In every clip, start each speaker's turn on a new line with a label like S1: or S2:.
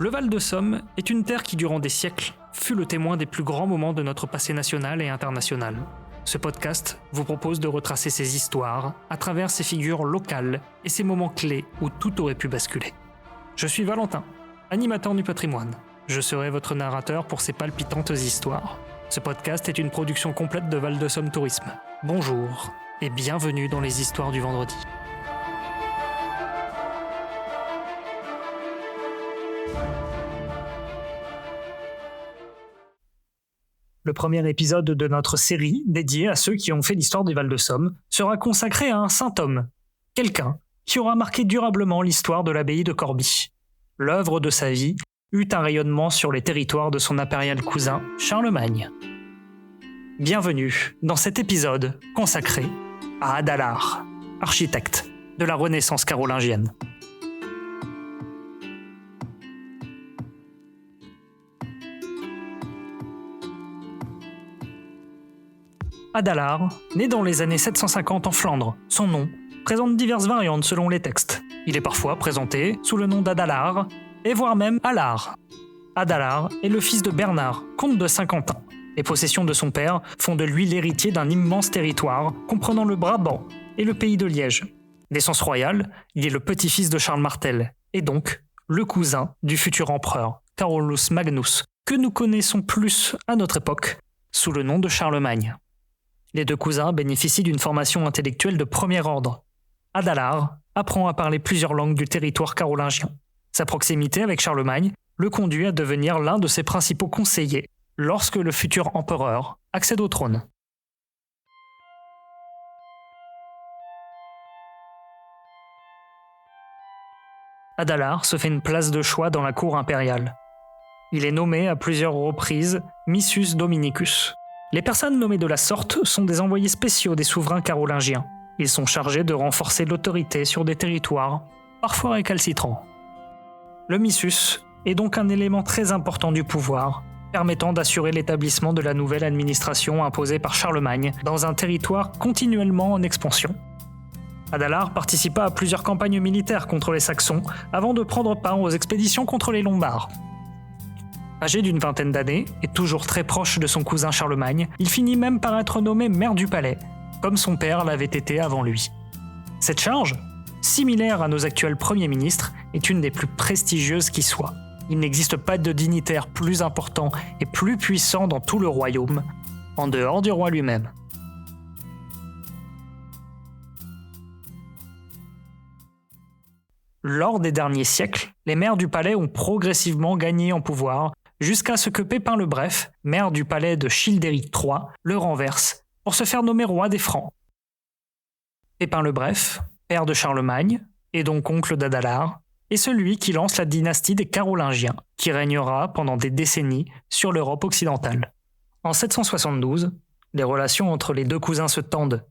S1: Le Val-de-Somme est une terre qui, durant des siècles, fut le témoin des plus grands moments de notre passé national et international. Ce podcast vous propose de retracer ces histoires à travers ces figures locales et ces moments clés où tout aurait pu basculer. Je suis Valentin, animateur du patrimoine. Je serai votre narrateur pour ces palpitantes histoires. Ce podcast est une production complète de Val-de-Somme Tourisme. Bonjour et bienvenue dans les histoires du vendredi. Le premier épisode de notre série, dédié à ceux qui ont fait l'histoire du Val-de-Somme, sera consacré à un saint homme, quelqu'un qui aura marqué durablement l'histoire de l'abbaye de Corbie. L'œuvre de sa vie eut un rayonnement sur les territoires de son impérial cousin, Charlemagne. Bienvenue dans cet épisode consacré à Adalard, architecte de la Renaissance carolingienne. Adalard, né dans les années 750 en Flandre, son nom présente diverses variantes selon les textes. Il est parfois présenté sous le nom d'Adalard, et voire même Alard. Adalard est le fils de Bernard, comte de Saint-Quentin. Les possessions de son père font de lui l'héritier d'un immense territoire comprenant le Brabant et le pays de Liège. D'essence royale, il est le petit-fils de Charles Martel, et donc le cousin du futur empereur, Carolus Magnus, que nous connaissons plus à notre époque sous le nom de Charlemagne. Les deux cousins bénéficient d'une formation intellectuelle de premier ordre. Adalard apprend à parler plusieurs langues du territoire carolingien. Sa proximité avec Charlemagne le conduit à devenir l'un de ses principaux conseillers lorsque le futur empereur accède au trône. Adalard se fait une place de choix dans la cour impériale. Il est nommé à plusieurs reprises Missus Dominicus. Les personnes nommées de la sorte sont des envoyés spéciaux des souverains carolingiens. Ils sont chargés de renforcer l'autorité sur des territoires, parfois récalcitrants. Le missus est donc un élément très important du pouvoir, permettant d'assurer l'établissement de la nouvelle administration imposée par Charlemagne dans un territoire continuellement en expansion. Adalard participa à plusieurs campagnes militaires contre les Saxons avant de prendre part aux expéditions contre les Lombards. Âgé d'une vingtaine d'années et toujours très proche de son cousin Charlemagne, il finit même par être nommé maire du palais, comme son père l'avait été avant lui. Cette charge, similaire à nos actuels premiers ministres, est une des plus prestigieuses qui soit. Il n'existe pas de dignitaire plus important et plus puissant dans tout le royaume, en dehors du roi lui-même. Lors des derniers siècles, les maires du palais ont progressivement gagné en pouvoir, jusqu'à ce que Pépin le Bref, maire du palais de Childéric III, le renverse pour se faire nommer roi des Francs. Pépin le Bref, père de Charlemagne, et donc oncle d'Adalard, est celui qui lance la dynastie des Carolingiens, qui régnera pendant des décennies sur l'Europe occidentale. En 772, les relations entre les deux cousins se tendent.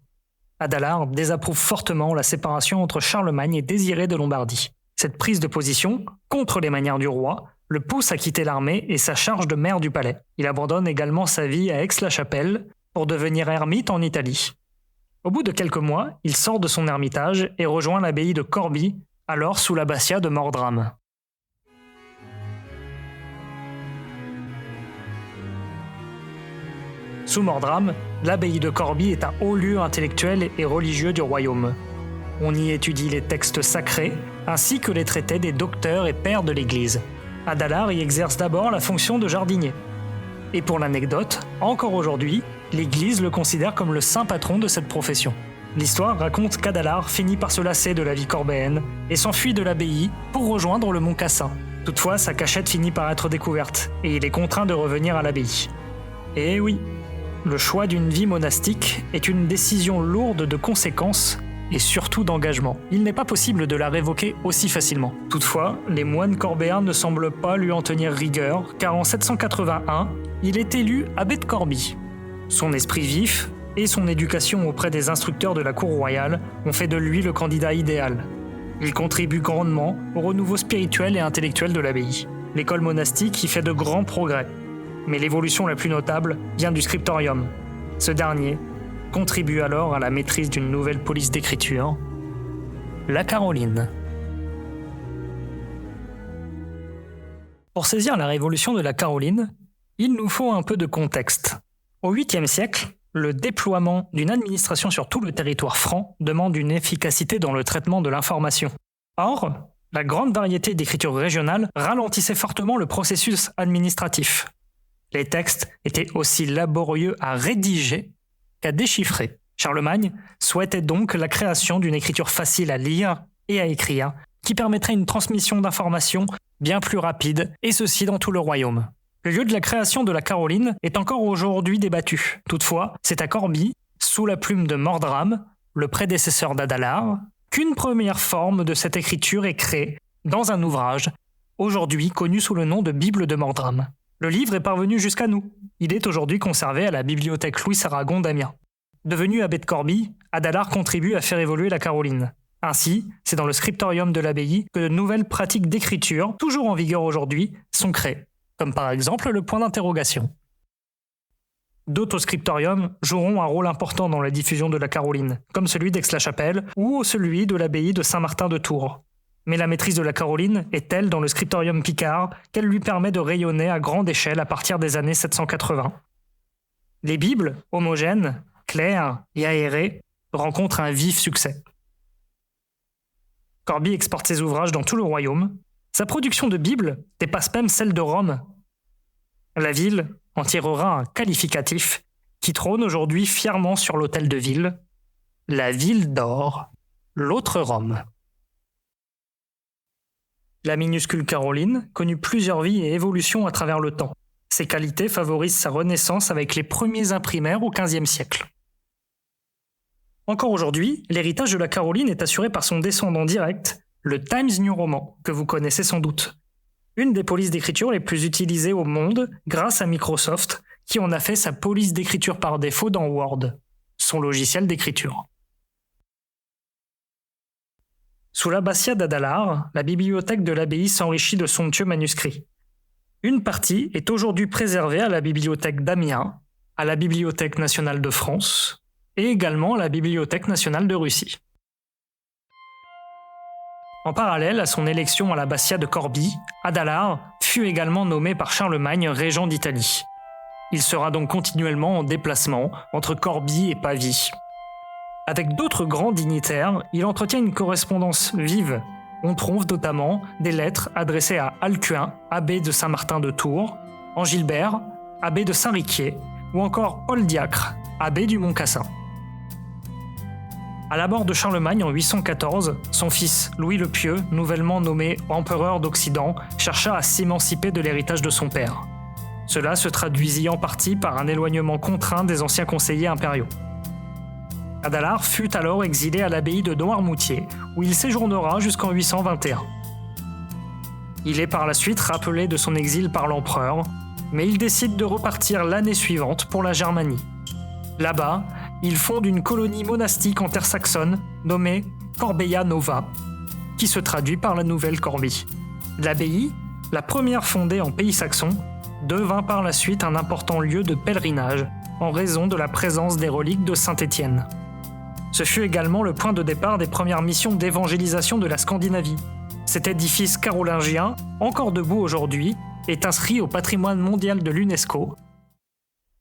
S1: Adalard désapprouve fortement la séparation entre Charlemagne et Désiré de Lombardie. Cette prise de position, contre les manières du roi, le pousse à quitter l'armée et sa charge de maire du palais. Il abandonne également sa vie à Aix-la-Chapelle pour devenir ermite en Italie. Au bout de quelques mois, il sort de son ermitage et rejoint l'abbaye de Corbie, alors sous l'abbatiat de Mordram. Sous Mordram, l'abbaye de Corbie est un haut lieu intellectuel et religieux du royaume. On y étudie les textes sacrés, ainsi que les traités des docteurs et pères de l'Église. Adalard y exerce d'abord la fonction de jardinier. Et pour l'anecdote, encore aujourd'hui, l'Église le considère comme le saint patron de cette profession. L'histoire raconte qu'Adalard finit par se lasser de la vie corbéenne et s'enfuit de l'abbaye pour rejoindre le mont Cassin. Toutefois, sa cachette finit par être découverte et il est contraint de revenir à l'abbaye. Et oui, le choix d'une vie monastique est une décision lourde de conséquences et surtout d'engagement. Il n'est pas possible de la révoquer aussi facilement. Toutefois, les moines corbéens ne semblent pas lui en tenir rigueur, car en 781, il est élu abbé de Corbie. Son esprit vif et son éducation auprès des instructeurs de la cour royale ont fait de lui le candidat idéal. Il contribue grandement au renouveau spirituel et intellectuel de l'abbaye. L'école monastique y fait de grands progrès, mais l'évolution la plus notable vient du scriptorium. Ce dernier contribue alors à la maîtrise d'une nouvelle police d'écriture, la Caroline. Pour saisir la révolution de la Caroline, il nous faut un peu de contexte. Au 8e siècle, le déploiement d'une administration sur tout le territoire franc demande une efficacité dans le traitement de l'information. Or, la grande variété d'écritures régionales ralentissait fortement le processus administratif. Les textes étaient aussi laborieux à rédiger qu'à déchiffrer. Charlemagne souhaitait donc la création d'une écriture facile à lire et à écrire, qui permettrait une transmission d'informations bien plus rapide, et ceci dans tout le royaume. Le lieu de la création de la Caroline est encore aujourd'hui débattu. Toutefois, c'est à Corbie, sous la plume de Mordram, le prédécesseur d'Adalar, qu'une première forme de cette écriture est créée dans un ouvrage, aujourd'hui connu sous le nom de Bible de Mordram. Le livre est parvenu jusqu'à nous. Il est aujourd'hui conservé à la bibliothèque Louis Aragon d'Amiens. Devenu abbé de Corbie, Adalar contribue à faire évoluer la Caroline. Ainsi, c'est dans le scriptorium de l'abbaye que de nouvelles pratiques d'écriture, toujours en vigueur aujourd'hui, sont créées, comme par exemple le point d'interrogation. D'autres scriptoriums joueront un rôle important dans la diffusion de la Caroline, comme celui d'Aix-la-Chapelle ou celui de l'abbaye de Saint-Martin de Tours. Mais la maîtrise de la Caroline est telle dans le scriptorium picard qu'elle lui permet de rayonner à grande échelle à partir des années 780. Les Bibles, homogènes, claires et aérées, rencontrent un vif succès. Corbie exporte ses ouvrages dans tout le royaume. Sa production de Bibles dépasse même celle de Rome. La ville en tirera un qualificatif qui trône aujourd'hui fièrement sur l'hôtel de ville, la ville d'or, l'autre Rome. La minuscule Caroline connut plusieurs vies et évolutions à travers le temps. Ses qualités favorisent sa renaissance avec les premiers imprimaires au XVe siècle. Encore aujourd'hui, l'héritage de la Caroline est assuré par son descendant direct, le Times New Roman, que vous connaissez sans doute. Une des polices d'écriture les plus utilisées au monde grâce à Microsoft, qui en a fait sa police d'écriture par défaut dans Word, son logiciel d'écriture. Sous l'abbatiat d'Adalar, la bibliothèque de l'abbaye s'enrichit de somptueux manuscrits. Une partie est aujourd'hui préservée à la bibliothèque d'Amiens, à la Bibliothèque nationale de France, et également à la Bibliothèque nationale de Russie. En parallèle à son élection à l'abbatiat de Corbie, Adalar fut également nommé par Charlemagne régent d'Italie. Il sera donc continuellement en déplacement entre Corbie et Pavie. Avec d'autres grands dignitaires, il entretient une correspondance vive. On trouve notamment des lettres adressées à Alcuin, abbé de Saint-Martin de Tours, Angilbert, abbé de Saint-Riquier, ou encore Oldiacre, abbé du Mont-Cassin. À la mort de Charlemagne en 814, son fils Louis le Pieux, nouvellement nommé empereur d'Occident, chercha à s'émanciper de l'héritage de son père. Cela se traduisit en partie par un éloignement contraint des anciens conseillers impériaux. Adalar fut alors exilé à l'abbaye de Noirmoutier, où il séjournera jusqu'en 821. Il est par la suite rappelé de son exil par l'empereur, mais il décide de repartir l'année suivante pour la Germanie. Là-bas, il fonde une colonie monastique en terre saxonne nommée Corbeia Nova, qui se traduit par la Nouvelle Corbie. L'abbaye, la première fondée en pays saxon, devint par la suite un important lieu de pèlerinage en raison de la présence des reliques de Saint-Étienne. Ce fut également le point de départ des premières missions d'évangélisation de la Scandinavie. Cet édifice carolingien, encore debout aujourd'hui, est inscrit au patrimoine mondial de l'UNESCO.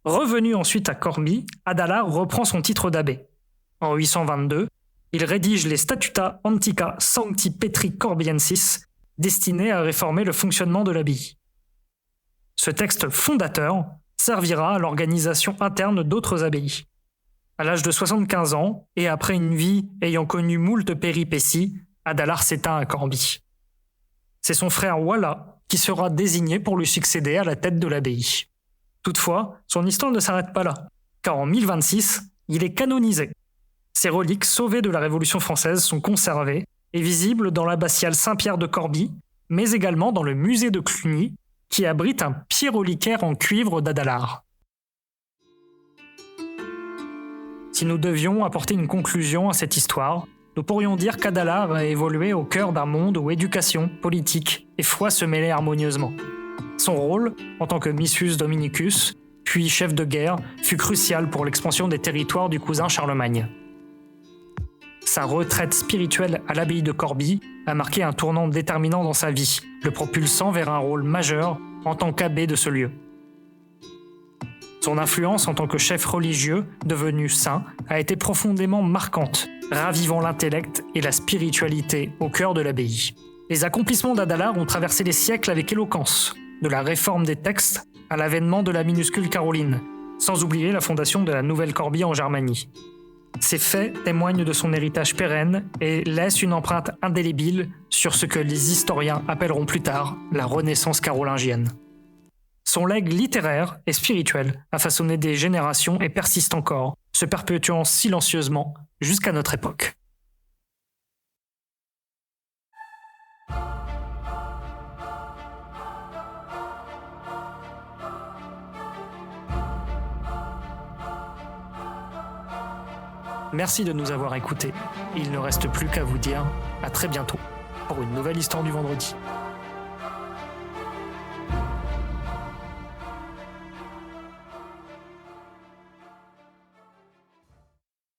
S1: Revenu ensuite à Corbie, Adalar reprend son titre d'abbé. En 822, il rédige les Statuta Antica Sancti Petri Corbiensis, destinés à réformer le fonctionnement de l'abbaye. Ce texte fondateur servira à l'organisation interne d'autres abbayes. À l'âge de 75 ans, et après une vie ayant connu moult péripéties, Adalar s'éteint à Corbie. C'est son frère Wala qui sera désigné pour lui succéder à la tête de l'abbaye. Toutefois, son histoire ne s'arrête pas là, car en 1026, il est canonisé. Ses reliques sauvées de la Révolution française sont conservées et visibles dans l'abbatiale Saint-Pierre de Corbie, mais également dans le musée de Cluny, qui abrite un pied reliquaire en cuivre d'Adalar. Si nous devions apporter une conclusion à cette histoire, nous pourrions dire qu'Adalar a évolué au cœur d'un monde où éducation, politique et foi se mêlaient harmonieusement. Son rôle, en tant que missus Dominicus, puis chef de guerre, fut crucial pour l'expansion des territoires du cousin Charlemagne. Sa retraite spirituelle à l'abbaye de Corbie a marqué un tournant déterminant dans sa vie, le propulsant vers un rôle majeur en tant qu'abbé de ce lieu. Son influence en tant que chef religieux, devenu saint, a été profondément marquante, ravivant l'intellect et la spiritualité au cœur de l'abbaye. Les accomplissements d'Adalard ont traversé les siècles avec éloquence, de la réforme des textes à l'avènement de la minuscule Caroline, sans oublier la fondation de la nouvelle Corbie en Germanie. Ces faits témoignent de son héritage pérenne et laissent une empreinte indélébile sur ce que les historiens appelleront plus tard la Renaissance carolingienne. Son legs littéraire et spirituel a façonné des générations et persiste encore, se perpétuant silencieusement jusqu'à notre époque. Merci de nous avoir écoutés. Il ne reste plus qu'à vous dire à très bientôt pour une nouvelle histoire du vendredi.